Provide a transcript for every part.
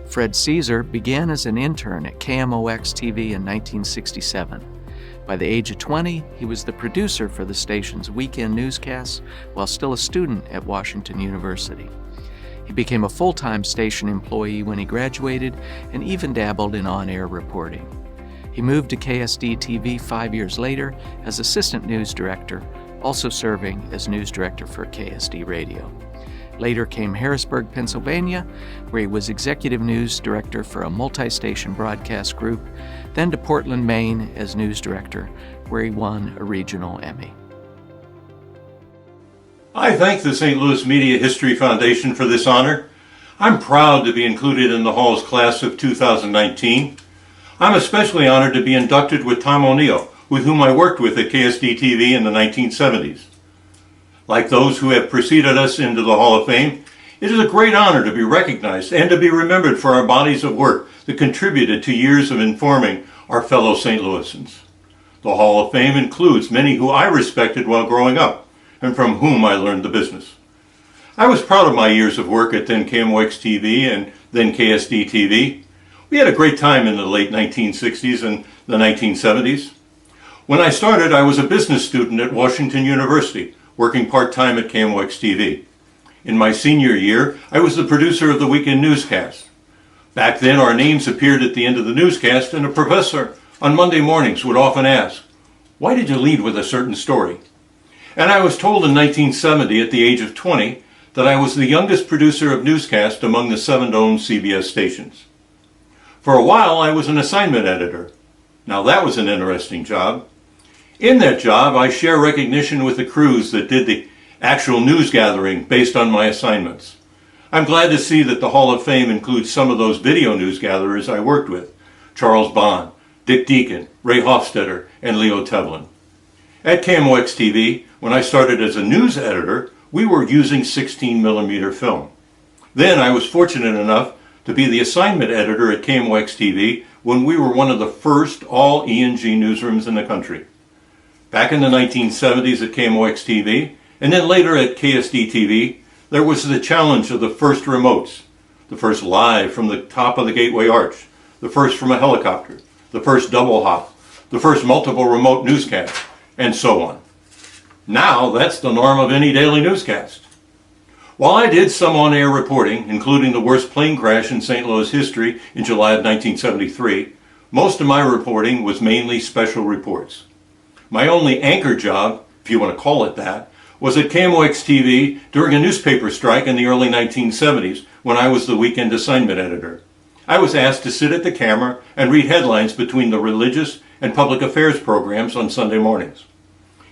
Fred Caesar began as an intern at KMOX-TV in 1967. By the age of 20, he was the producer for the station's weekend newscasts while still a student at Washington University. He became a full-time station employee when he graduated and even dabbled in on-air reporting. He moved to KSD-TV 5 years later as assistant news director, also serving as news director for KSD Radio. Later came Harrisburg, Pennsylvania, where he was executive news director for a multi-station broadcast group, then to Portland, Maine as news director, where he won a regional Emmy. I thank the St. Louis Media History Foundation for this honor. I'm proud to be included in the Hall's class of 2019. I'm especially honored to be inducted with Tom O'Neill, with whom I worked with at KSD-TV in the 1970s. Like those who have preceded us into the Hall of Fame, it is a great honor to be recognized and to be remembered for our bodies of work that contributed to years of informing our fellow St. Louisans. The Hall of Fame includes many who I respected while growing up and from whom I learned the business. I was proud of my years of work at then KMOX-TV and then KSD-TV. We had a great time in the late 1960s and the 1970s. When I started, I was a business student at Washington University, working part-time at KMOX-TV. In my senior year, I was the producer of the weekend newscast. Back then, our names appeared at the end of the newscast, and a professor on Monday mornings would often ask, "Why did you lead with a certain story?" And I was told in 1970, at the age of 20, that I was the youngest producer of newscast among the 7 owned CBS stations. For a while, I was an assignment editor. Now that was an interesting job. In that job, I share recognition with the crews that did the actual news gathering based on my assignments. I'm glad to see that the Hall of Fame includes some of those video news gatherers I worked with: Charles Bond, Dick Deacon, Ray Hofstetter, and Leo Tevlin. At KMOX-TV, when I started as a news editor, we were using 16mm film. Then I was fortunate enough to be the assignment editor at KMOX-TV when we were one of the first all E&G newsrooms in the country. Back in the 1970s at KMOX-TV, and then later at KSD-TV, there was the challenge of the first remotes, the first live from the top of the Gateway Arch, the first from a helicopter, the first double hop, the first multiple remote newscast, and so on. Now that's the norm of any daily newscast. While I did some on-air reporting, including the worst plane crash in St. Louis history in July of 1973, most of my reporting was mainly special reports. My only anchor job, if you want to call it that, was at KMOX-TV during a newspaper strike in the early 1970s when I was the weekend assignment editor. I was asked to sit at the camera and read headlines between the religious and public affairs programs on Sunday mornings.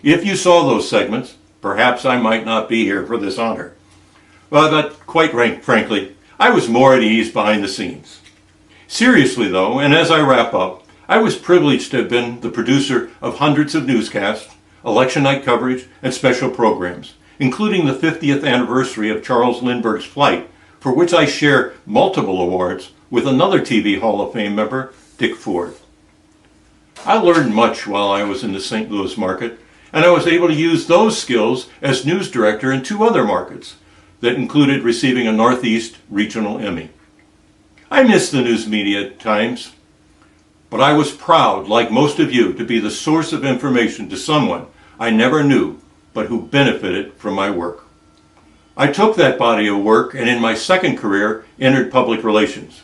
If you saw those segments, perhaps I might not be here for this honor. But quite frankly, I was more at ease behind the scenes. Seriously though, and as I wrap up, I was privileged to have been the producer of hundreds of newscasts, election night coverage, and special programs, including the 50th anniversary of Charles Lindbergh's flight, for which I share multiple awards with another TV Hall of Fame member, Dick Ford. I learned much while I was in the St. Louis market, and I was able to use those skills as news director in 2 other markets that included receiving a Northeast Regional Emmy. I miss the news media at times, but I was proud, like most of you, to be the source of information to someone I never knew, but who benefited from my work. I took that body of work and in my second career entered public relations.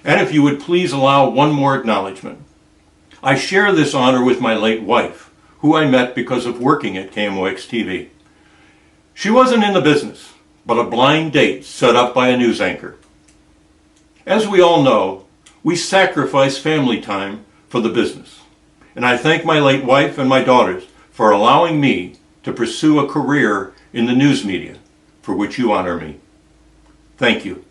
And if you would please allow one more acknowledgement. I share this honor with my late wife, who I met because of working at KMOX-TV. She wasn't in the business, but a blind date set up by a news anchor. As we all know, we sacrifice family time for the business. And I thank my late wife and my daughters for allowing me to pursue a career in the news media, for which you honor me. Thank you.